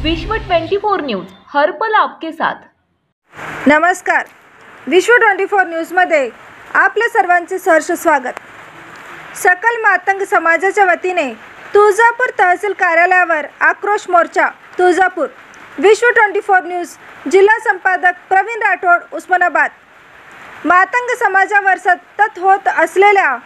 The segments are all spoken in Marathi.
विश्व 24 न्यूज हर पल आपके साथ। नमस्कार, विश्व 24 न्यूजमध्ये आपल्या सर्वांचे सहर्ष स्वागत। सकल मातंग समाजाच्या वतीने तुळजापूर तहसील कार्यालयावर आक्रोश मोर्चा। तुळजापूर। विश्व 24 न्यूज जिल्हा संपादक प्रवीण राठोड, उस्मानाबाद। मातंग समाजावर सतत होत असलेल्या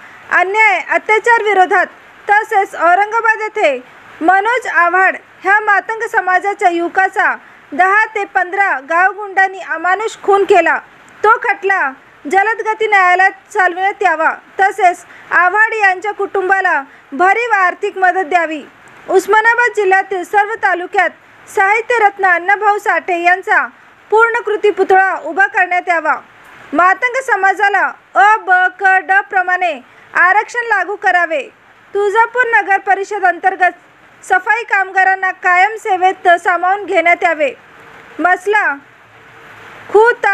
अन्याय अत्याचार विरोधात तसेच औरंगाबाद येथे मनोज आव्हाड ह्या मातंग समाजाच्या युवकाचा 10 ते 15 गावगुंडांनी अमानुष खून केला। तो खटला जलद गती न्यायालयात चालविण्यात यावा तसेच आव्हाड यांच्या कुटुंबाला भरीव आर्थिक मदत द्यावी। उस्मानाबाद जिल्ह्यातील सर्व तालुक्यात साहित्यरत्न अण्णाभाऊ साठे यांचा पूर्णकृती पुतळा उभा करण्यात यावा। मातंग समाजाला अ, ब, क, ड प्रमाणे आरक्षण लागू करावे। तुळजापूर नगर परिषद अंतर्गत सफाई कामगारांना कायम सेवेत सामावून घेण्यात यावे। मसला खुर्द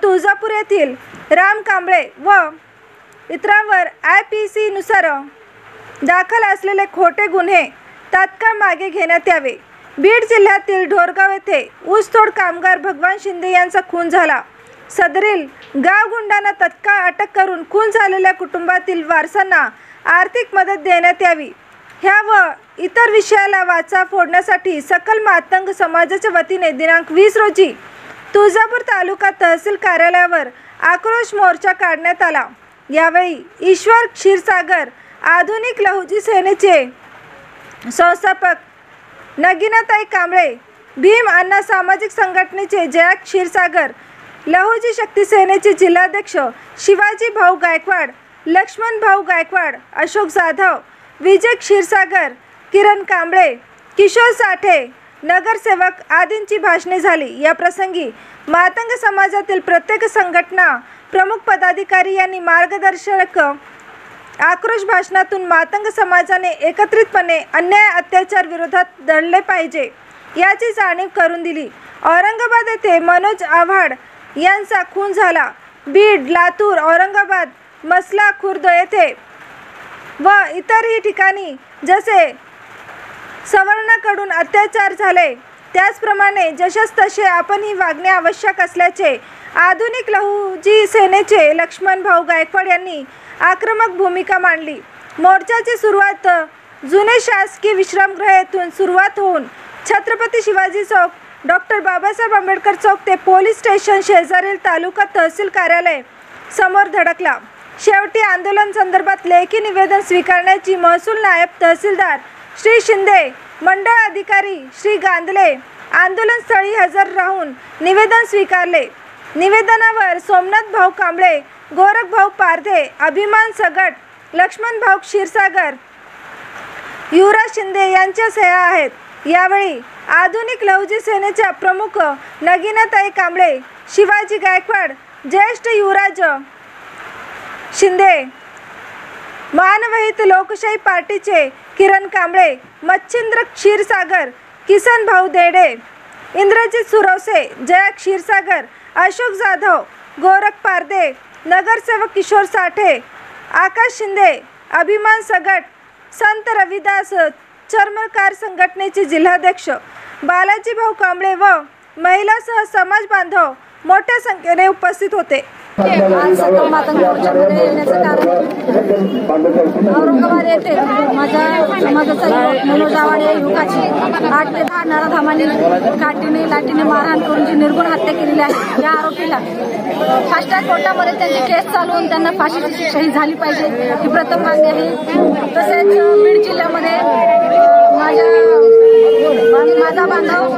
तुळजापूर येथील राम कांबळे व इतरांवर IPC नुसार दाखल असलेले खोटे गुन्हे तात्काळ मागे घेण्यात यावे। बीड जिल्ह्यातील ढोरगाव येथे ऊसतोड कामगार भगवान शिंदे यांचा खून झाला। सदरील गावगुंडांना तत्काळ अटक करून खून झालेल्या कुटुंबातील वारसांना आर्थिक मदत देण्यात यावी। ह्या व इतर विषयाला वाचा फोडण्यासाठी सकल मातंग समाजाच्या वतीने दिनांक 20 रोजी तुळजापूर तालुका तहसील कार्यालयावर आक्रोश मोर्चा काढण्यात आला। यावेळी ईश्वर क्षीरसागर आधुनिक लहुजी सेनेचे संस्थापक नगीनाताई कांबळे, भीम अण्णा सामाजिक संघटनेचे जया क्षीरसागर, लहुजी शक्ती सेनेचे जिल्हाध्यक्ष शिवाजी भाऊ गायकवाड, लक्ष्मण भाऊ गायकवाड, अशोक जाधव, विजय क्षीरसागर, किरण कांबळे, किशोर साठे, नगरसेवक आदींची भाषणे झाली। या प्रसंगी मातंग समाजातील प्रत्येक संघटना प्रमुख पदाधिकारी यांनी मार्गदर्शक आक्रोश भाषणातून मातंग समाजाने एकत्रितपणे अन्याय अत्याचार विरोधात लढले पाहिजे याची जाणीव करून दिली। औरंगाबाद येथे मनोज आव्हाड यांचा खून झाला। बीड, लातूर, औरंगाबाद, मसला खुर्द येथे व इतरही ठिकाणी जसे सवर्णाकडून अत्याचार झाले त्याचप्रमाणे जशास तसे आपणही वागणे आवश्यक असल्याचे आधुनिक लहुजी सेनेचे लक्ष्मण भाऊ गायकवाड यांनी आक्रमक भूमिका मांडली। मोर्चाची सुरुवात जुने शासकीय विश्रामगृह येथून सुरुवात होऊन छत्रपती शिवाजी चौक, डॉक्टर बाबासाहेब आंबेडकर चौक ते पोलीस स्टेशन शेजारील तालुका तहसील कार्यालय समोर धडकला। शेवटी आंदोलन संदर्भात लेखी निवेदन स्वीकारण्याची महसूल नायब तहसीलदार श्री शिंदे, मंडळ अधिकारी श्री गांधले आंदोलनस्थळी हजर राहून निवेदन स्वीकारले। निवेदनावर सोमनाथ भाऊ कांबळे, गोरख भाऊ पारधे, अभिमान सगट, लक्ष्मण भाऊ क्षीरसागर, युवराज शिंदे यांच्या सह्या आहेत। यावेळी आधुनिक लहुजी सेनेच्या प्रमुख नगीनाताई कांबळे, शिवाजी गायकवाड, ज्येष्ठ युवराज शिंदे, मानवहित लोकशाही पार्टीचे किरण कांबळे, मच्छिंद्र क्षीरसागर, किसन भाऊ देडे, इंद्रजित सुरवसे, जया क्षीरसागर, अशोक जाधव, गोरख पारधे, नगरसेवक किशोर साठे, आकाश शिंदे, अभिमान सगट, संत रविदास चर्मकार संघटनेचे जिल्हाध्यक्ष बालाजी भाऊ कांबळे व महिलासह समाज बांधव मोठ्या संख्येने उपस्थित होते। आज सकल मातंग मोर्चामध्ये येण्याचं कारण औरंगाबाद येथे माझ्या समाजाचा युवक मनोज आव्हाड या युवकाची 8 ते 10 नराधामांनी काठीने लाठीने मारहाण करून जी निर्गुण हत्या केलेली आहे या आरोपीला फास्टॅग कोर्टामध्ये त्यांची केस चालवून त्यांना फाशीची शिक्षा ही झाली पाहिजे ही प्रथम मागणी आहे। तसेच बीड जिल्ह्यामध्ये माझा बांधव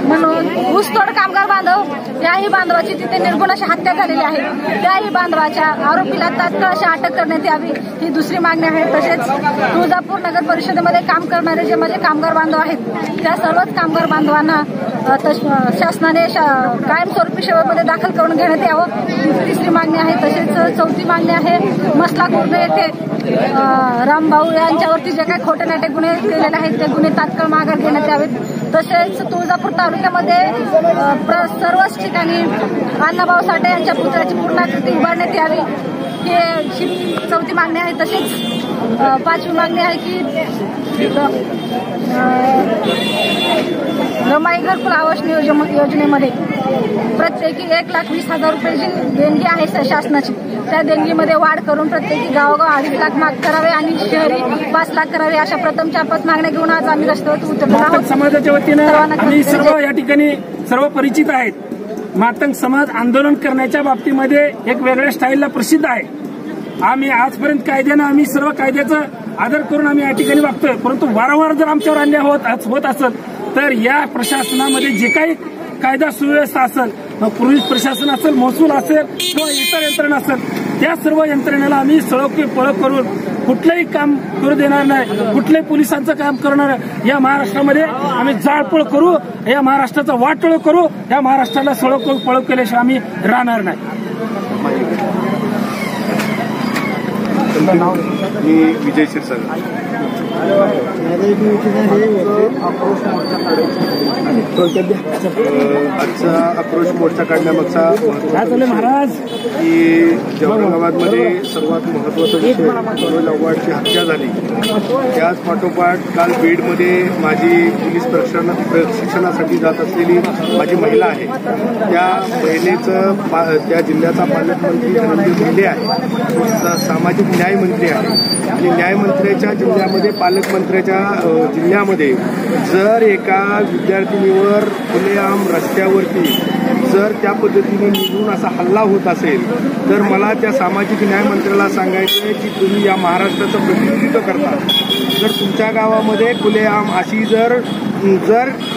म्हणून ऊसतोड कामगार बांधव याही बांधवाची तिथे निर्गुण अशी हत्या झालेली आहे। त्याही बांधवाच्या आरोपीला तात्काळ अशी अटक करण्यात यावी ही दुसरी मागणी आहे। तसेच तुळजापूर नगर परिषदेमध्ये काम करणारे जे माझे कामगार बांधव आहेत त्या सर्वच कामगार बांधवांना शासनाने कायमस्वरूपी सेवेमध्ये दाखल करून घेण्यात यावं ही तिसरी मागणी आहे। तसेच चौथी मागणी आहे मसला खुर्द येथे रामभाऊ यांच्यावरती जे काही खोटे नाटे गुन्हे केलेले आहेत ते गुन्हे तात्काळ माघार घेण्यात यावेत। तसेच तुळजापूर तालुक्यामध्ये सर्वच ठिकाणी अण्णाभाऊ साठे यांच्या पुतळ्याची पूर्णाकृती उभारण्यात यावी। ही चौथी मागणी आहे. तसेच पाचवी मागणी आहे की रमाई घरकुल आवास योजनेमध्ये प्रत्येकी 1,20,000 रुपये जी देणगी आहे शासनाची, त्या देणगीमध्ये वाढ करून प्रत्येकी गावोगाव 2.5 लाख माग करावे आणि शहरी 5 लाख करावे, अशा प्रथम 4-5 मागण्या घेऊन आज आम्ही रस्त्यावर उतरलो आहोत. समाजाच्या वतीनं आम्ही सर्व या ठिकाणी सर्व परिचित आहेत. मातंग समाज आंदोलन करण्याच्या बाबतीमध्ये एक वेगळ्या स्टाईलला प्रसिद्ध आहे. आम्ही आजपर्यंत कायद्यानं आम्ही सर्व कायद्याचा आदर करून आम्ही या ठिकाणी वागतोय, परंतु वारंवार जर आमच्यावर अन्याय होत असेल तर या प्रशासनामध्ये जे काही कायदा सुव्यवस्था असेल, पोलीस प्रशासन असेल, महसूल असेल किंवा इतर यंत्रणा असेल, त्या सर्व यंत्रणेला आम्ही सळोकी पळ करून कुठलंही काम करू देणार नाही, कुठल्याही पोलिसांचं काम करणार. या महाराष्ट्रामध्ये आम्ही जाळपोळ करू, या महाराष्ट्राचा वाटोळ करू, या महाराष्ट्राला सळोकी पळ केल्याशिवाय आम्ही राहणार नाही. मी विजय क्षीरसागर. आजचा आक्रोश मोर्चा काढण्यामागचा महाराज की औरंगाबादमध्ये सर्वात महत्वाचा विषय मनोज आव्हाडची हत्या झाली. त्याच पाठोपाठ काल बीडमध्ये माझी पोलीस प्रशिक्षणासाठी जात असलेली माझी महिला आहे, त्या महिलेचं त्या जिल्ह्याचा पालकमंत्री रणजित भिल्ले आहे, सामाजिक न्याय मंत्री आहे आणि न्यायमंत्र्याच्या जिल्ह्यामध्ये पालकमंत्र्याच्या जिल्ह्यामध्ये जर एका विद्यार्थिनीवर खुलेआम रस्त्यावरती जर त्या पद्धतीने निघून असा हल्ला होत असेल तर मला त्या सामाजिक न्याय मंत्र्याला सांगायचं आहे की तुम्ही या महाराष्ट्राचं प्रतिनिधित्व करता. जर तुमच्या गावामध्ये खुलेआम अशी जर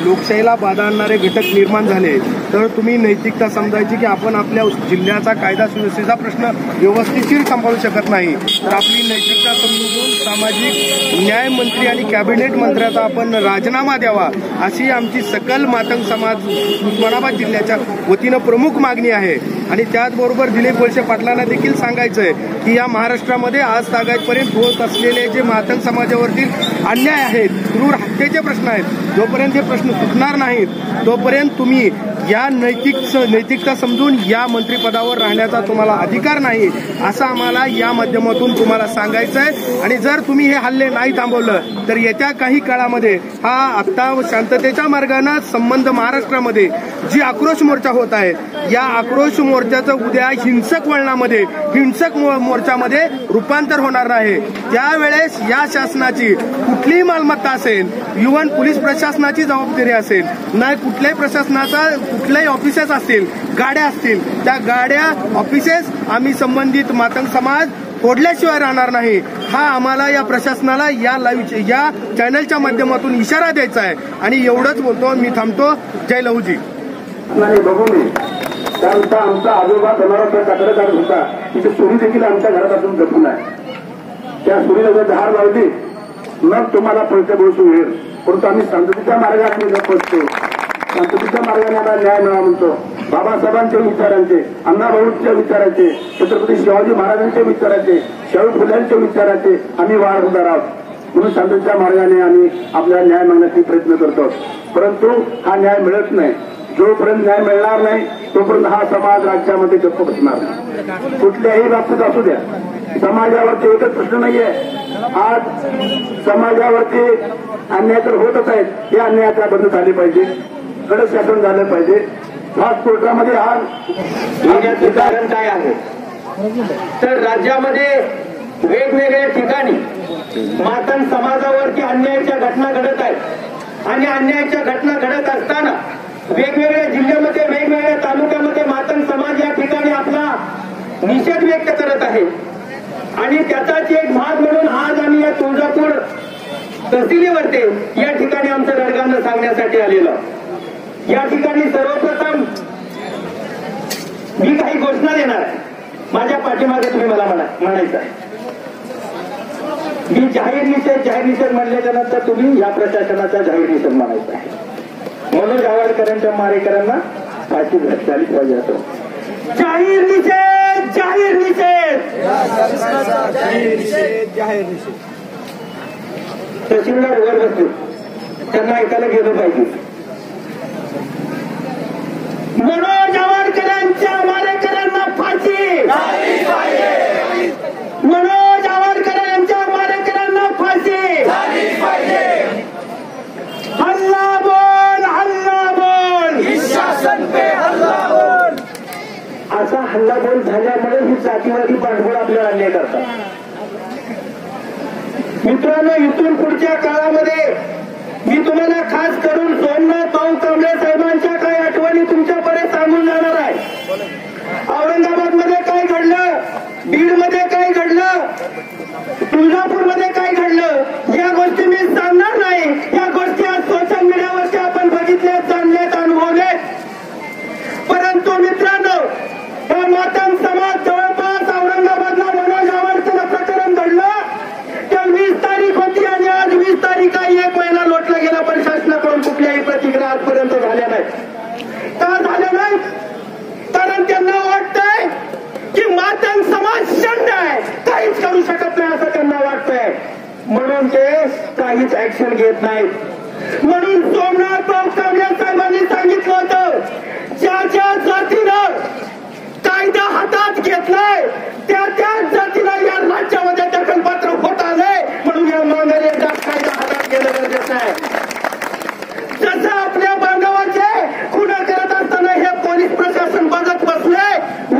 लोकशाहीला बाधा आणणारे घटक निर्माण झाले तर तुम्ही नैतिकता समजायची की आपण आपल्या जिल्ह्याचा कायदा सुव्यवस्थेचा प्रश्न व्यवस्थितशीर सांभाळू शकत नाही, तर आपली नैतिकता समजून सामाजिक न्याय मंत्री आणि कॅबिनेट मंत्र्याचा आपण राजीनामा द्यावा, अशी आमची सकल मातंग समाज उस्मानाबाद जिल्ह्याच्या वतीनं प्रमुख मागणी आहे. आणि त्याचबरोबर दिलीप वळसे पाटलांना देखील सांगायचंय की या महाराष्ट्रामध्ये आज तागायतपर्यंत होत असलेले जे मातंग समाजावरतील अन्याय आहेत, क्रूर हत्येचे प्रश्न आहेत, जोपर्यंत हे प्रश्न सुटणार नाहीत तोपर्यंत तुम्ही या नैतिकता समजून या मंत्रिपदावर राहण्याचा तुम्हाला अधिकार नाही, असं आम्हाला या माध्यमातून तुम्हाला सांगायचं आहे. आणि जर तुम्ही हे हल्ले नाही थांबवलं तर येत्या काही काळामध्ये हा आता शांततेच्या मार्गाने संबंध महाराष्ट्रामध्ये जी आक्रोश मोर्चा होत आहे, या आक्रोश मोर्चाचं उद्या हिंसक वळणामध्ये हिंसक मोर्चामध्ये रूपांतर होणार आहे. त्यावेळेस या शासनाची कुठलीही मालमत्ता असेल, इव्हन पोलीस प्रशासनाची जबाबदारी असेल, नाही कुठल्याही प्रशासनाचा कुठल्याही ऑफिसेस असतील, गाड्या असतील, त्या गाड्या ऑफिसेस आम्ही संबंधित मातंग समाज फोडल्याशिवाय राहणार नाही. हा आम्हाला या प्रशासनाला या चॅनलच्या माध्यमातून इशारा द्यायचा आहे. आणि एवढंच बोलतो, मी थांबतो. जय लहूजी. नाही बघू नये, कारण आमचा आजोबा समाजाचा कचरा काढत होता, तिथे सुरी देखील आमच्या घरापासून जपून आहे. त्या सुरीला जर धार लावली मग तुम्हाला पुढच्या दिवशी मिळेल, परंतु आम्ही शांततेच्या मार्गाने जपतो, शांततेच्या मार्गाने आम्हाला न्याय मिळावा म्हणतो. बाबासाहेबांच्या विचारांचे, अण्णाभाऊंच्या विचारांचे, छत्रपती शिवाजी महाराजांच्या विचारांचे, शाहू फुल्यांच्या विचारांचे आम्ही वारसदार आहोत. म्हणून शांततेच्या मार्गाने आम्ही आपल्याला न्याय मागण्याचा प्रयत्न करतो, परंतु हा न्याय मिळत नाही. जोपर्यंत न्याय मिळणार नाही तोपर्यंत हा समाज राज्यामध्ये गप्प बसणार नाही. कुठल्याही बाबतीत असू द्या, समाजावरती एकच प्रश्न नाहीये. आज समाजावरती अन्याय तर होतच आहेत, हे अन्याय आता बंद झाले पाहिजे, कडक शासन झालं पाहिजे. फास्ट कोर्टामध्ये आज कारण काय आहे तर राज्यामध्ये वेगवेगळ्या ठिकाणी मातंग समाजावरती अन्यायाच्या घटना घडत आहेत आणि अन्यायाच्या घटना घडत असताना वेगवेगळ्या जिल्ह्यामध्ये वेगवेगळ्या तालुक्यामध्ये मातंग समाज या ठिकाणी आपला निषेध व्यक्त करत आहे. आणि त्याचाच एक भाग म्हणून आज आम्ही या तुळजापूर तहसीलीवरती या ठिकाणी आमचं रडगाणं सांगण्यासाठी आलेलो. या ठिकाणी सर्वप्रथम मी काही घोषणा देणार आहे. माझ्या पाठीमागे तुम्ही मला म्हणायचं आहे. मी जाहीर निषेध म्हणल्याच्या नंतर तुम्ही या प्रशासनाचा जाहीर निषेध म्हणायचा आहे. मनोज आव्हाडकरांच्या मारेकरांना फाशी झालीच पाहिजे असं जाहीर निषेध, जाहीर निषेध, जाहीर निषेध. तहसीलदार वर बसले, त्यांना ऐकायला गेलं पाहिजे. मनोज आव्हाडकरांच्या मारेकरांना फाशी हल्लाबोल झाल्यामुळे ही जातीवादी पाठबळ आपल्याला अन्याय करतात. मित्रांनो, इथून पुढच्या काळामध्ये मी तुम्हाला खास करून सोमनाथ भाऊ कांबळे साहेबांच्या काही आठवणी तुमच्यापर्यंत सांगून जाणार आहे. औरंगाबादमध्ये काय घडलं, बीडमध्ये काय घडलं, तुळजापूरमध्ये काय घडलं या गोष्टी मी सांगणार नाही. या गोष्टी आज सोशल मीडियावरती आपण बघितल्या, जाणल्यात, अनुभवल्यात. परंतु मित्रांनो, हा मातंग समाज जवळपास औरंगाबादला मनोज आवाडचं प्रकरण घडलं त्या 20 तारीख होती आणि आज 20 तारीख आहे. 1 महिना लोटला गेला पण शासनाकडून कुठल्याही प्रतिक्रिया आजपर्यंत झाल्या नाहीत. का झाल्या नाहीत? कारण त्यांना वाटतंय की मातंग समाज शंड आहे, काहीच करू शकत नाही असं त्यांना वाटतंय. म्हणून ते काहीच ऍक्शन घेत नाहीत. म्हणून सोमनाथ भाऊ कांबळे साहेबांनी सांगितलं होतं, ज्या ज्या जातीनं कायदा हातात घेतलाय त्या जातीला या राज्यामध्ये दखलपात्र होत आलंय. म्हणून या मागणी एकदा कायदा हातात घेणं गरजेचं आहे. जसं आपल्या बांधवाचे खुना करत असताना हे पोलीस प्रशासन बघत बसले,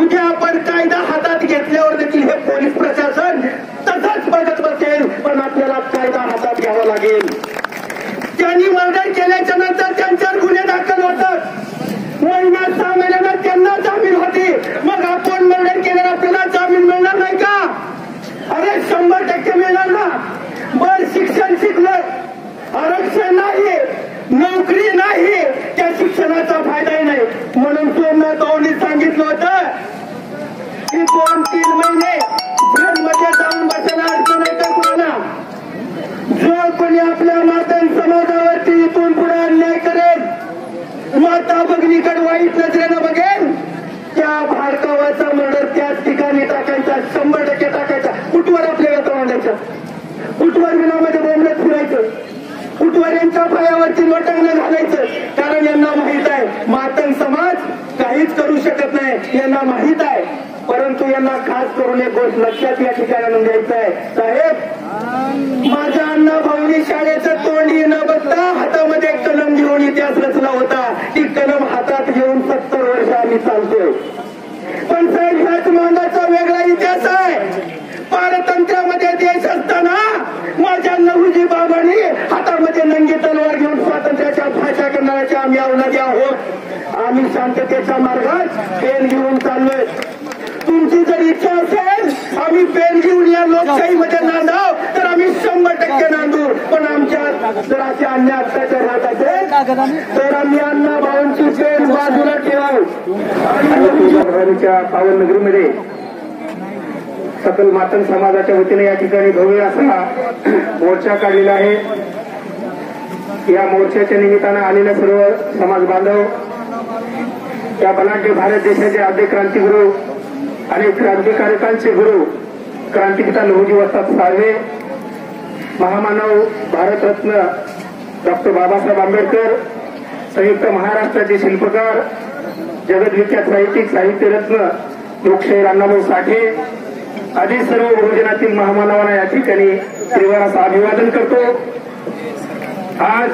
उद्या आपण कायदा हातात घेतल्यावर देखील हे पोलीस प्रशासन तसंच बघत बसेल. पण आपल्याला कायदा हातात घ्यावा लागेल. त्यांनी मर्डर केल्याच्या नंतर त्यांच्यावर गुन्हे दाखल होतात. महिना 6 महिन्यानं त्यांना जामीन होती. मग आपण मर्डर केल्यावर आपल्याला जामीन मिळणार नाही का? अरे 100% मिळणार ना. बर शिक्षण शिकलं, आरक्षण नाही, नोकरी नाही, त्या शिक्षणाचा फायदाही नाही. म्हणून सोमनाथ भाऊंनी सांगितलं होतं की 2-3 महिने जेलमध्ये जाऊन बसायला अडचण आहे का कोणाला? जो कोणी आपल्या मातंग समाजावरती इथून पुढे अन्याय करेल, माता भगिनीकडे वाईट नजरेनं बघेल, त्या भाडकावाचा मर्डर त्याच ठिकाणी टाकायचा, 100% टाकायचा. कुठवर आपल्याला तो मांडायचा, कुठवर विनामध्ये बोंबलत फिरायचं, कुठवर यांच्या पायावरती लोटांगण घालायचं. कारण यांना माहित आहे मातंग समाज काहीच करू शकत नाही, यांना माहित आहे. परंतु यांना खास करून एक गोष्ट लक्षात या ठिकाणी आणून द्यायचं आहे. साहेब, माझ्या अण्णा भाऊनी शाळेचं तोंडी न बघता हातामध्ये कलम घेऊन इतिहास रचला होता. ती कलम हातात घेऊन 70 वर्ष आम्ही चालतोय. पण साहेब, ह्याच मांडाचा वेगळा इतिहास आहे. पारतंत्र्यामध्ये देश असताना माझ्या लहुजी बाबांनी हातामध्ये नंगी तलवार घेऊन स्वातंत्र्याच्या भाषा करणाऱ्याच्या आम्ही अवनदी आहोत. आम्ही शांततेच्या मार्गात पेन घेऊन चाललोय. तुमची जर इच्छा असेल आम्ही पेन घेऊन या लोकशाहीमध्ये नांदाव तर आम्ही 100% नांदू. पण आमच्या जर असे अन्याय अत्याचार होत असेल तर आम्ही अण्णा भाऊंची पेन बाजूला ठेवावं. आणि पावन नगरीमध्ये सकल मातंग समाजाच्या वतीने या ठिकाणी भव्य असा मोर्चा काढलेला आहे. या मोर्चाच्या निमित्तानं आलेल्या सर्व समाज बांधव, या बलाढ्य भारत देशाचे आद्य क्रांतिगुरू आणि क्रांतिकारकांचे गुरु क्रांतिपिता लहुजी वस्ताद साळवे, महामानव भारतरत्न डॉक्टर बाबासाहेब आंबेडकर, संयुक्त महाराष्ट्राचे शिल्पकार, जगद्विख्यात साहित्यिक साहित्यरत्न लोकशाहीर अण्णाभाऊ साठे आदी सर्व बहुजनातील महामानवांना या ठिकाणी त्रिवार असं अभिवादन करतो. आज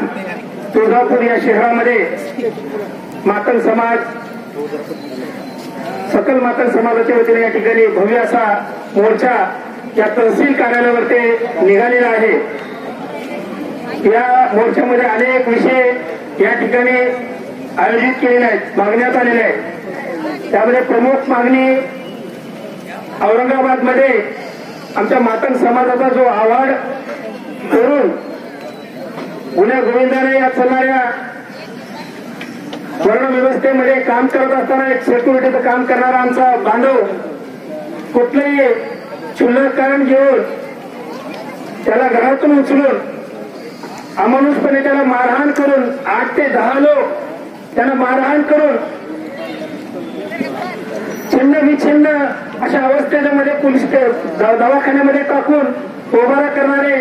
तुळजापूर या शहरामध्ये मातंग समाज, सकल मातंग समाजाच्या वतीने या ठिकाणी भव्य असा मोर्चा या तहसील कार्यालयावरती निघालेला आहे. या मोर्चामध्ये अनेक विषय या ठिकाणी आयोजित केलेले आहेत, मागण्यात आलेले आहेत. त्यामध्ये प्रमुख मागणी औरंगाबादमध्ये आमच्या मातंग समाजाचा जो आवाड करून गुन्ह्या गोविंदाने या चालणाऱ्या वर्ण व्यवस्थेमध्ये काम करत असताना एक सिक्युरिटीचं काम करणारा आमचा बांधव कुठलंही क्षुल्लक कारण घेऊन त्याला घरातून उचलून अमानुषपणे त्याला मारहाण करून 8 ते 10 लोक त्यांना मारहाण करून छिन्न विछिन्न अशा अवस्थेमध्ये पोलीस दवाखान्यामध्ये टाकून पोबारा करणारे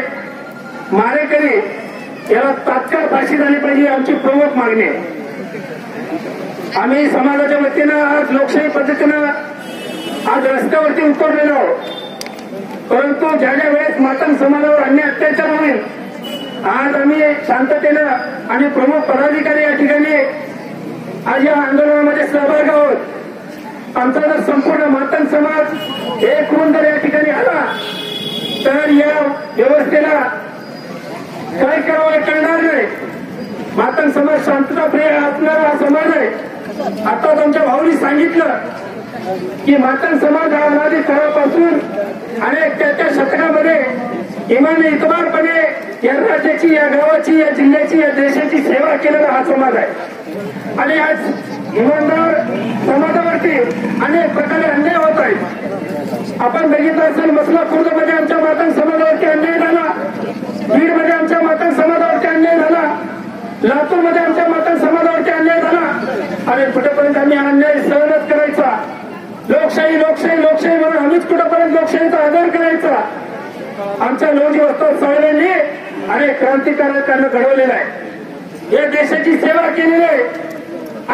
मारेकरी याला तात्काळ फाशी झाली पाहिजे, आमची प्रमुख मागणी आहे. आम्ही समाजाच्या वतीनं आज लोकशाही पद्धतीनं आज रस्त्यावरती उतरलेलो आहोत. परंतु ज्या ज्या वेळेस मातंग समाजावर अन्याय अत्याचार होईल आज आम्ही शांततेनं आणि प्रमुख पदाधिकारी या ठिकाणी आज या आंदोलनामध्ये सहभागी आहोत. आमचा जर संपूर्ण मातंग समाज एक होऊन जर या ठिकाणी आला तर या व्यवस्थेला काय करावं कळणार नाही. मातंग समाज शांतताप्रिय असणारा समाज आहे. आता आमच्या भाऊनी सांगितलं की मातंग समाज हा अनादी काळापासून अनेक त्या शतकामध्ये इमाने इतबारपणे या राज्याची, या गावाची, या जिल्ह्याची, या देशाची सेवा केलेला हा समाज आहे. आणि आज इमानदार समाजावरती अनेक प्रकारे अन्याय होत आहेत. आपण बघितलं असेल मसला खुर्दमध्ये आमच्या मातंग समाजावरती अन्याय झाला, बीडमध्ये आमच्या मातंग समाजावरती अन्याय झाला, लातूरमध्ये आमच्या मातंग समाजावरती अन्याय झाला. आणि कुठेपर्यंत आम्ही अन्याय सहनच करायचा. लोकशाही लोकशाही लोकशाही म्हणून आम्हीच कुठेपर्यंत लोकशाहीचा आदर करायचा. आमच्या लवजी वस्ताद साहेबांनी अनेक क्रांतिकारकांना घडवलेलं आहे. या देशाची सेवा केलेली आहे.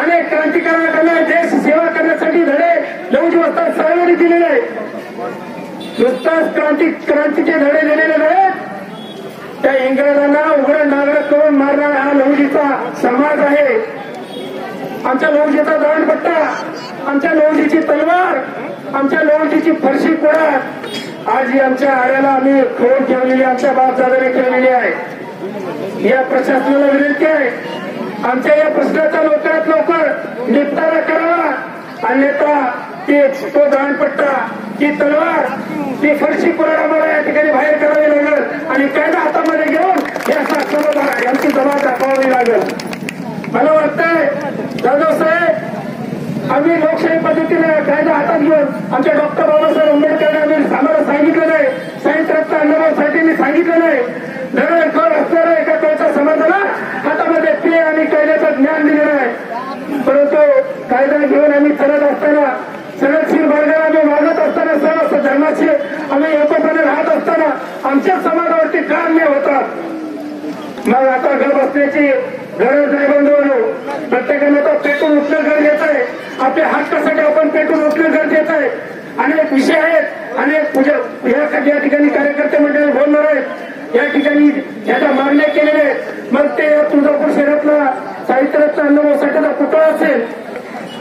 अनेक क्रांतिकारकांना देश सेवा करण्यासाठी धडे लवजी वस्ताद साहेबांनी दिलेले आहे. नुसताच क्रांतीचे धडे दिलेले नाहीत, त्या इंग्रजांना उघड नागड करून मारणारा हा लवजीचा समाज आहे. आमच्या लवजीचा दांडपट्टा, आमच्या लवजीची तलवार, आमच्या लवजीची फरशी कोडा आज आमच्या आऱ्याला आम्ही खोल ठेवलेली, आमच्या बापदादाने ठेवलेली आहे. या प्रशासनाला विनंती आहे, आमच्या या प्रश्नाचा लवकरात लवकर निपटारा करावा. अन्यथा तो दांडपट्टा, ती तलवार, ती फरशी कोडा आम्हाला या ठिकाणी बाहेर करावी लागेल आणि कायदा हातामध्ये घेऊन या शासनाला यांची जबाब दाखवावी लागेल. मला वाटतंय जाधव साहेब, आम्ही लोकशाही पद्धतीने कायदा हातात घेऊन आमच्या डॉक्टर बाबासाहेब आंबेडकरांनी आम्हाला सांगितलं नाही, साहित्यरत्न अण्णाभाऊसाठींनी सांगितलं नाही, धरणखोर असणाऱ्या एका कोणत्या समाजाला हातामध्ये पे आणि कायद्याचं ज्ञान दिलेलं आहे. परंतु कायदा घेऊन आम्ही चालत असताना, सनदशीर मार्गाला आम्ही वागत असताना, सर्व धर्माशी आम्ही एकोपाने राहत असताना आमच्या समाजावरती का अन्याय होतात. मग आता घर बसण्याची गरज नाही बंधू. प्रत्येकाने तो पेटून उठणं गरजेचं आहे. आपल्या हक्कासाठी आपण पेटून उठणं गरजेचं आहे. अनेक विषय आहेत, अनेक या ठिकाणी कार्यकर्ते मंडळी बोलणार आहेत, या ठिकाणी याच्या मागण्या केलेल्या आहेत. मग ते तुळजापूर शहरातला साहित्यरत्न अण्णाभाऊसाठींचा पुतळा असेल,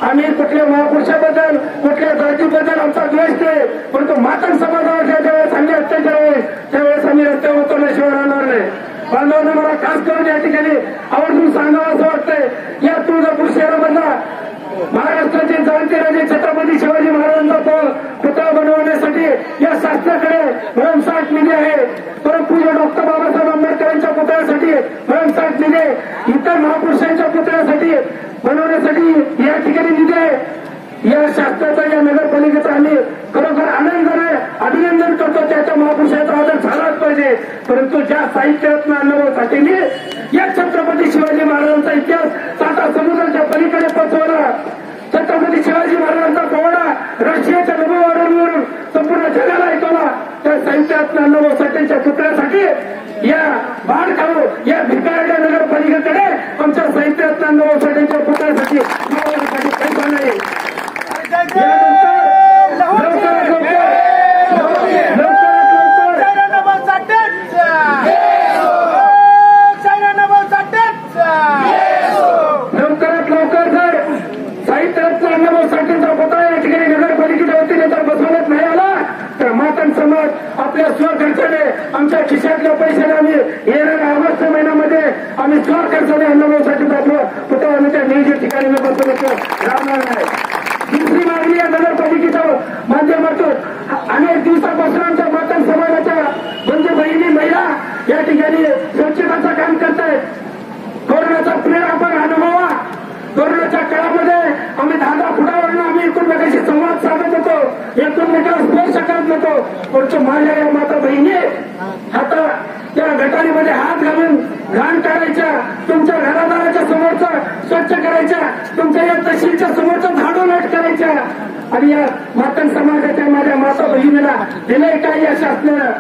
आम्ही कुठल्या महापुरुषाबद्दल, कुठल्या जातीबद्दल आमचा द्वेष नाही, परंतु मातंग समाजावर ज्यावेळेस अन्याय अत्याचार होईल त्यावेळेस आम्ही रस्त्यावर उतरल्याशिवाय राहणार नाही. बांधवांना मला खास करून या ठिकाणी आवर्जून सांगावं असं वाटतंय, या तुळजापूर शहरामधला महाराष्ट्राचे जाणते राजे छत्रपती शिवाजी महाराजांचा पुतळा बनवण्यासाठी या शासनाकडे भरमसाठ निधी आहे. परमपूज्य डॉक्टर बाबासाहेब आंबेडकरांच्या पुतळ्यासाठी भरमसाठ निधी, इतर महापुरुषांच्या पुतळ्यासाठी बनवण्यासाठी या ठिकाणी निधी आहे. या शासनाचा, या नगरपालिकेचा आम्ही खरोखर आनंदाने अभिनंदन करतो. त्याच्या महापुरुषाचा आदर झालाच पाहिजे. परंतु ज्या साहित्यरत्न अण्णाभाऊसाठींनी या छत्रपती शिवाजी महाराजांचा इतिहास साता समुद्राच्या पलीकडे पोचवला, छत्रपती शिवाजी महाराजांचा पोवाडा रशियाच्या नभोवाढीवरून संपूर्ण जगाला ऐकवला, त्या साहित्यरत्न अण्णाभाऊसाठींच्या पुतळ्यासाठी या बाळखाऊ, या भिकारड्या नगरपालिकेकडे आमच्या साहित्यरत्न अण्णाभाऊसाठींच्या पुतळ्यासाठी पैसा नाही. लवकरात लवकर जर साहित्यरत्न अण्णाभाऊसाठींचा पुतळा या ठिकाणी नगरपालिकेच्या वतीने जर बसवण्यात नाही आला तर मातंग समाज आपल्या स्वखर्चाने, आमच्या खिशातल्या पैशाने आम्ही येणाऱ्या ऑगस्ट महिन्यामध्ये आम्ही स्वखर्चाने अण्णाभाऊसाठींचा पुतळा आम्ही त्या नियोजित ठिकाणी बसवण्याचं राहणार नाही. दुसरी मागणी या नगरपालिकेच्या माध्यमातून अनेक दिवसापासून आमच्या मातंग समाजाच्या बंधू बहिणी, महिला या ठिकाणी स्वच्छताचं काम करतायत. कोरोनाचा पिरियड आपण अनुभवा. कोरोनाच्या काळामध्ये आम्ही 10 फुटावरून आम्ही एकमेकांशी संवाद साधत होतो, एकमेकांना स्पर्श करत होतो. परंतु माझ्या या माता बहिणी आता त्या गटारीमध्ये हात घालून घाण काढायच्या, तुमच्या घरादाराच्या समोरचं स्वच्छ करायच्या, तुमच्या या तहसीलच्या समोरचं झाडोलाट करायच्या. आणि या मातंग समाजाच्या माझ्या माता बहिणीला दिलंय काय या शासनानं?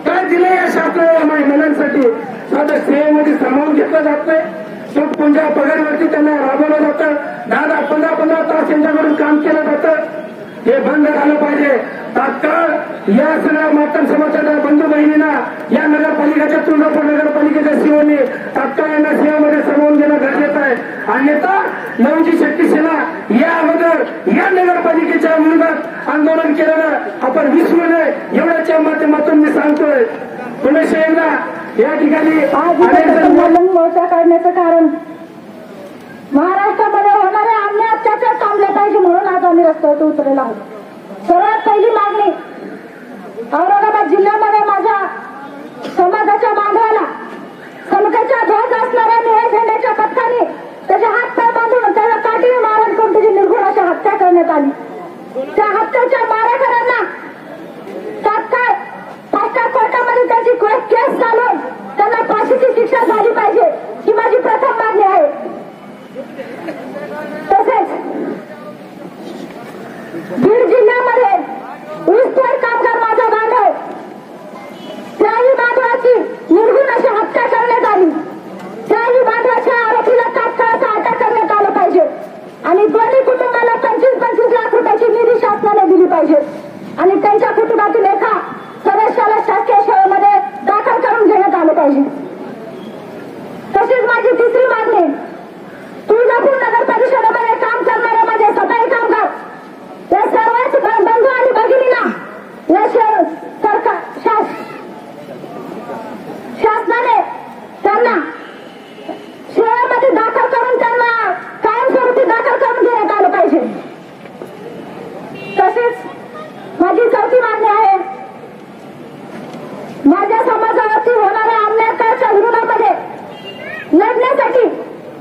काय दिलंय या शासनाला महिलांसाठी? साधं सेवेमध्ये सामावून घेतलं जात नाही. पगारावरती त्यांना राबवलं जातं. 10-15 तास त्यांच्याकडून काम केलं जातं. हे बंद झालं पाहिजे. तात्काळ या सगळ्या मातंग समाजाच्या बंधू बहिणींना या नगरपालिकेच्या तुळजापूर नगरपालिकेच्या सीओनी तात्काळ यांना सीओमध्ये सामावून घेणं गरजेचं आहे. अन्यथा लहुजी शक्ती सेना या अगोदर या नगरपालिकेच्या विरोधात आंदोलन केलेलं आपण विसरू नये एवढ्याच्या माध्यमातून मी सांगतोय. पुन्हा एकदा या ठिकाणी आज मोर्चा काढण्याचं कारण महाराष्ट्रामध्ये होणारे अन्याय अत्याचार थांबले पाहिजे म्हणून आज आम्ही रस्त्यावर उतरलेलो आहोत. सर्वात पहिली मागणी, औरंगाबाद जिल्ह्यामध्ये माझ्या समाजाच्या बांधवाला समकेच्या ध्वज असणाऱ्या निळ्या झेंड्याच्या पथकाने त्याचे हात पाय बांधून त्याला काठीने मारण करून त्याची निर्घुण अशी हत्या करण्यात आली. त्या हत्येच्या मारेकऱ्यांना तात्काळ फास्ट्रॅक कोर्टामध्ये त्याची केस चालवून त्यांना फाशीची शिक्षा झाली पाहिजे ही माझी प्रथम मागणी आहे. तसेच बीड जिल्ह्यामध्ये ऊसतोड कामगार माझा बांधव त्याही बांधवाची निर्घुण अशी हत्या करण्यात आली. त्याही बांधवाच्या आरोपीला तात्काळ अटक करण्यात आलं पाहिजे आणि दोन्ही कुटुंबाला 25-25 लाख रुपयाची निधी शासनाने दिली पाहिजे आणि त्यांच्या कुटुंबातील एका सदस्याला शासकीय शाळेमध्ये दाखल करून घेण्यात आलं पाहिजे. तशीच माझी तिसरी मागणी, तुळजापूर नगर परिषदेमध्ये काम करणारे माझे सफाई कामगार या सर्वच बंधू आणि भगिनींना या शासनाने त्यांना शाळेमध्ये दाखल करून त्यांना कायमस्वरूपी दाखल करून घेण्यात आलं पाहिजे. तसेच माझी चौथी मागणी आहे, माझ्या समाजावरती होणाऱ्या अन्यायाच्या विरोधामध्ये लढण्यासाठी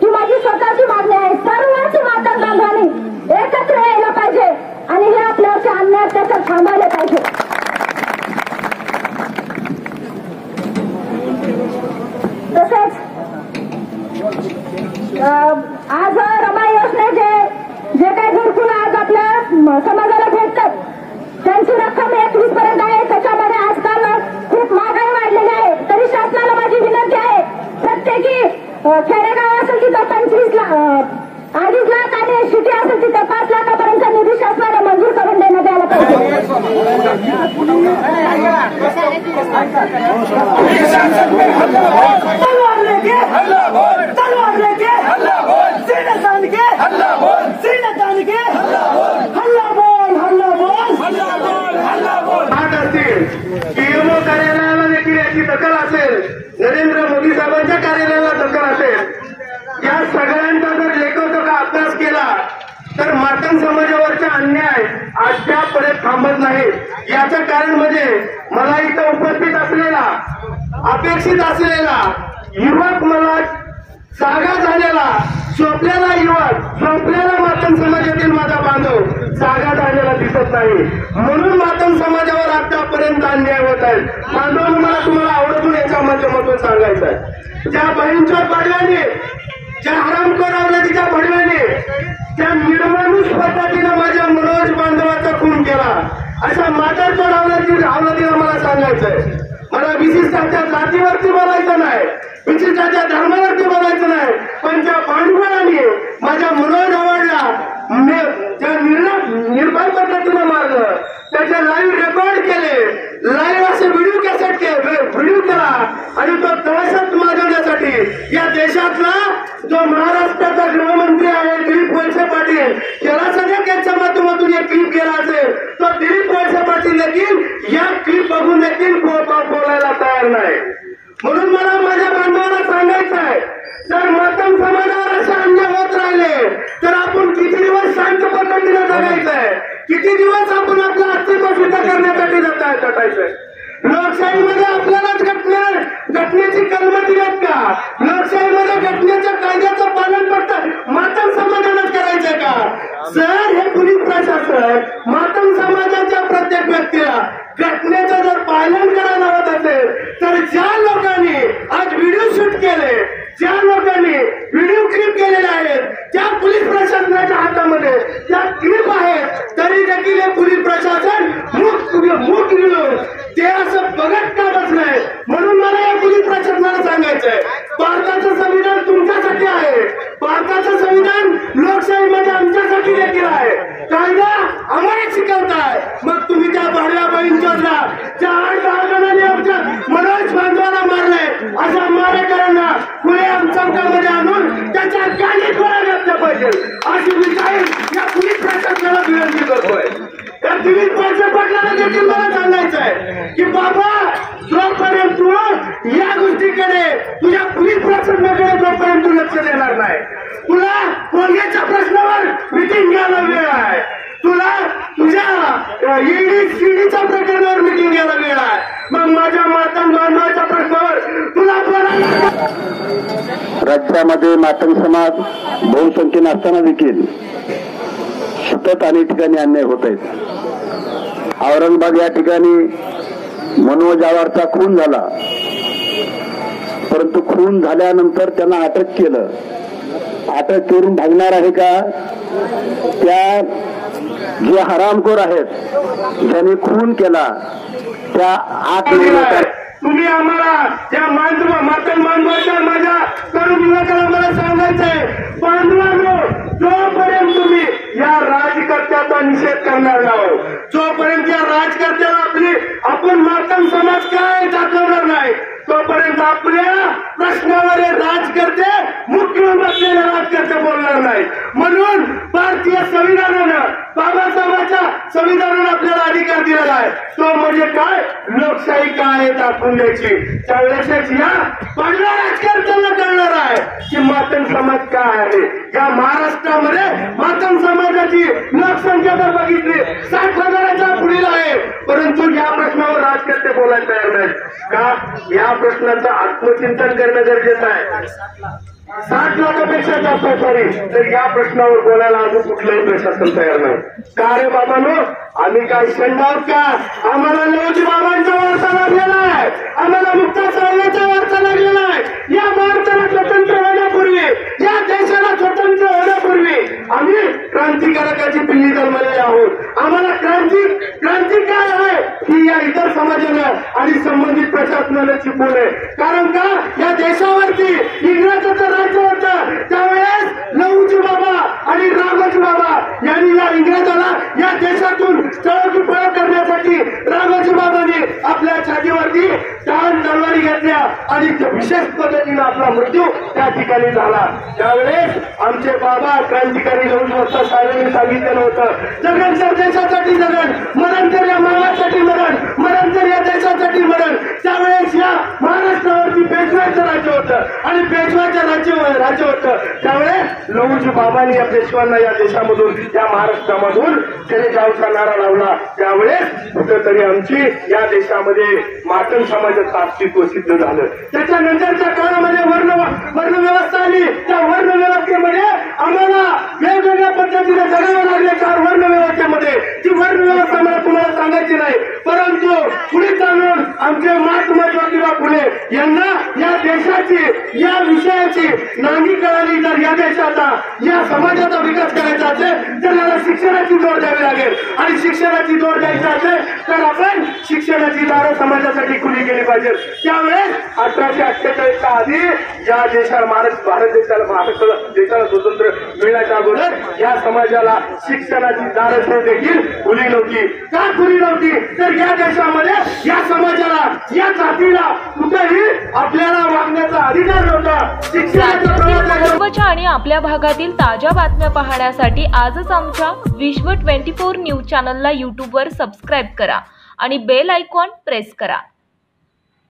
ही माझी स्वतःची मागणी आहे. सर्वच मातंग बांधवांनी एकत्र यायला पाहिजे आणि हे आपल्यावरचे अन्याय अत्याचार थांबवले पाहिजे. तसेच आज रमा योजने जे काही घरकुल आज आपल्या समाजाला भेटतात त्यांची रक्कम 21 पर्यंत आहे. त्याच्यामध्ये आजकाल खूप महागाई वाढलेली आहे. तरी शासनाला माझी विनंती आहे, प्रत्येकी खेडेगाव असेल तिथं 25 लाख 2.5 लाख आणि सिटी असेल तिथं 5 लाखापर्यंत निधी शासनाने मंजूर करून देण्यात यायला पाहिजे. कार्यालयाला देखील याची दखल असेल, नरेंद्र मोदी साहेबांच्या कार्यालयाला दखल असेल. या सगळ्यांचा जर लेखोजोखा अभ्यास केला तर मातंग समाजावरचा अन्याय अद्यापर्यंत थांबत नाही. याचं कारण म्हणजे मला इथं उपस्थित असलेला अपेक्षित असलेला युवक, मला जागा झालेला झोपलेला युवक, झोपलेला मातंग समाजातील माझा बांधव जागा झालेला दिसत नाही. म्हणून मातंग समाजावर आतापर्यंत अन्याय होत आहे. बांधवांनो, मला तुम्हाला आवडतून याच्या माध्यमातून सांगायचं आहे, ज्या बहिणच्या पाडव्याने, ज्या हरामखोर अवलादीच्या भडव्याने, त्या निर्माणूस पद्धतीनं माझ्या मनोज बांधवाचा खून केला, अशा माताडतोड अवलादीला मला सांगायचंय, मला विशिष्टाच्या जातीवरती बोलायचं नाही, विशिष्टाच्या धर्मावरती बोलायचं नाही, पण ज्या भांडवलाने माझ्या मनोज आवडला ज्या निर्भय पद्धतीनं मारलं, त्याचे लाईव्ह रेकॉर्ड केले, लाईव्ह असे व्हिडिओ कॅसेट व्हिडिओ केला आणि तो दहशत माजवण्यासाठी या देशातला जो महाराष्ट्राचा गृहमंत्री आहे दिलीप वळसे पाटील, त्याला सगळ्या त्यांच्या माध्यमातून एक क्लिप केला असेल, तो दिलीप वळसे पाटील देखील या क्लिप बघून देखील बोलायला तयार नाही. म्हणून मला माझ्या बांधवांना सांगायचं आहे, जर मातंग समाजावर असे अन्याय होत राहिले तर आपण किती दिवस शांत पद्धतीने जगायचंय, किती दिवस आपण आपलं अस्तित्व सिद्ध करण्यासाठी जटायचंय. लोकशाहीमध्ये आपल्यालाच घटनेची कलम दिल्यात का? लोकशाहीमध्ये घटनेच्या कायद्याचं पालन फक्त मातंग समाजानंच करायचंय का? जर हे पोलीस प्रशासन मातंग समाजाच्या प्रत्येक व्यक्तीला घटनेचं जर पालन करायला हवत असेल तर ज्या लोकांनी आज व्हिडिओ शूट केले, ज्या लोकांनी व्हिडिओ क्लिप केलेले आहेत, त्या पोलीस प्रशासनाच्या हातामध्ये त्या क्लिप आहेत, तरी देखील हे पोलीस प्रशासन मूक मिळून ते असं बघत का बसलंय. म्हणून मला या पोलीस प्रशासनाला सांगायचंय, भारताचं संविधान तुमच्यासाठी आहे, भारताचं संविधान लोकशाहीमध्ये आमच्यासाठी देखील आहे. कायदा आम्हाला शिकवतो. इंचोदला 4 जणांनी आमच्या मनोज बांधवाला मारलंय. अशा मारेकरांना पुणे चौकामध्ये आणून त्याच्या गाडीत गोळ्या घातल्या पाहिजे अशी मी या पोलीस प्रशासनाला विनंती करतोय. त्या दिलीप वळसे पाटलांना देखील मला सांगायचं आहे की बाबा जोपर्यंत तू या गोष्टीकडे तुझ्या पोलीस प्रशासनाकडे जोपर्यंत तू लक्ष देणार नाही, तुला पोलिसाच्या प्रश्नावर मिटिंग घ्यायला वेळ आहे, तुला तुझ्या ईडी सीडीच्या प्रकरणावर मिटिंग घ्यायला वेळ आहे, मग माझ्या मातंग बांधवाच्या प्रश्नावर तुला बोलायला. राज्यामध्ये मातंग समाज बहुसंख्येने असताना देखील सतत अनेक ठिकाणी अन्याय होत आहेत. औरंगाबाद या ठिकाणी मनोज आवारचा खून झाला, परंतु खून झाल्यानंतर त्यांना अटक केलं. अटक करून भागणार आहे का? त्या जे हरामखोर आहेत ज्यांनी खून केला त्या आत तुम्ही आम्हाला त्या मातंग बांधवाच्या माझ्या तरुण युवकाला मला सांगायचंय, बांधवांनो, जोपर्यंत तुम्ही या राजकर्त्याचा निषेध करणार नाही, जोपर्यंत या राजकर्त्याला आपण मातंग समाज काय दाखवणार नाही, तोपर्यंत आपल्या प्रश्नावर राजकर्ते मुख्य बसलेले राजकर्ते बोलणार नाही. म्हणून भारतीय संविधानानं बाबासाहेबांच्या संविधानानं आपल्याला अधिकार दिलेला आहे, तो म्हणजे काय, लोकशाही काय दाखवून द्यायची. त्यावेळेस या पहिल्या राजकर्त्यांना कळणार आहे की मातंग समाज काय आहे. या महाराष्ट्रामध्ये मातंग समाजाची लोकसंख्या जर बघितली 60,000च्या पुढील आहे, परंतु या प्रश्नावर राजकर्ते बोलायला तयार नाहीत का? या प्रश्नाचं आत्मचिंतन करणं गरजेचं आहे. 60 लाखापेक्षा जास्त सॉरी तर या प्रश्नावर बोलायला अजून कुठलंही प्रशासन तयार नाही. का रे बाबांनो, आम्ही काय शंड आहोत का? आम्हाला लवजी बाबांचा वारसा लागलेला आहे, आम्हाला मुक्ता साहेबांचा वारसा लागलेला आहे. या भारताला स्वतंत्र होण्यापूर्वी, या देशाला स्वतंत्र होण्यापूर्वी आम्ही क्रांतिकारकाची पिल्ली जन्मलेली आहोत. आम्हाला क्रांती काय आहे ही या इतर समाजानं आणि संबंधित प्रशासनानं शिकवलंय. कारण का या देशावरती इंग्रजाचं राज्य होतं, त्यावेळेस लहुजी बाबा आणि राघोजी बाबा यांनी या इंग्रजाला या देशातून स्थळाची पळ करण्यासाठी राघोजी बाबांनी आपल्या छातीवरती ताण तलवारी घेतल्या आणि विशेष पद्धतीने आपला मृत्यू त्या ठिकाणी झाला. त्यावेळेस आमचे बाबा क्रांतिकारी लहुजी साहेबांनी सांगितलेलं होतं, जगन तर देशासाठी जगन, मरण तर या मागासाठी मरण तर या देशासाठी मरण. त्यावेळेस या महाराष्ट्रावरती पेशव्याचं राज्य होतं आणि पेशव्याचं राज्य होतं. त्यावेळेस लहुजी बाबांनी या पेशव्यांना या देशामधून या महाराष्ट्रामधून त्याने जावचा नारा लावला. त्यावेळेस कुठंतरी आमची या देशामध्ये मातंग समाजाचं अस्तित्व सिद्ध झालं. त्याच्यानंतरच्या काळामध्ये वर्णव्यवस्था आली. त्या वर्णव्यवस्थेमध्ये आम्हाला वेगवेगळ्या पद्धतीने जगावं लागले. 4 वर्णव्यवस्थेमध्ये ती वर्णव्यवस्था मला तुम्हाला सांगायची नाही, परंतु पुढे चालून आमचे महात्मा ज्योतिबा फुले यांना या देशाची या विषयाची नांगी कळाली. तर या देशाचा या समाजाचा विकास करायचा असेल तर त्याला शिक्षणाची जोड द्यावी लागेल आणि शिक्षणाची जोड द्यायची असेल तर आपण शिक्षणाची दारं समाजासाठी खुली केली पाहिजे. त्यावेळेस 1848च्या आधी या देशाला भारत देशाला स्वतंत्र मिळण्याच्या अगोदर या समाजाला शिक्षणाची दारं देखील खुली नव्हती. का खुली नव्हती? तर या देशामध्ये या समाजाला या जातीला कुठेही आपल्याला वागण्याचा अधिकार नव्हता. महत्त्वाच्या आणि आपल्या भागातील ताज्या बातम्या पाहण्यासाठी आजच आमच्या विश्व 24 न्यूज चॅनलला यूट्यूबवर सबस्क्राईब करा आणि बेल आयकॉन प्रेस करा.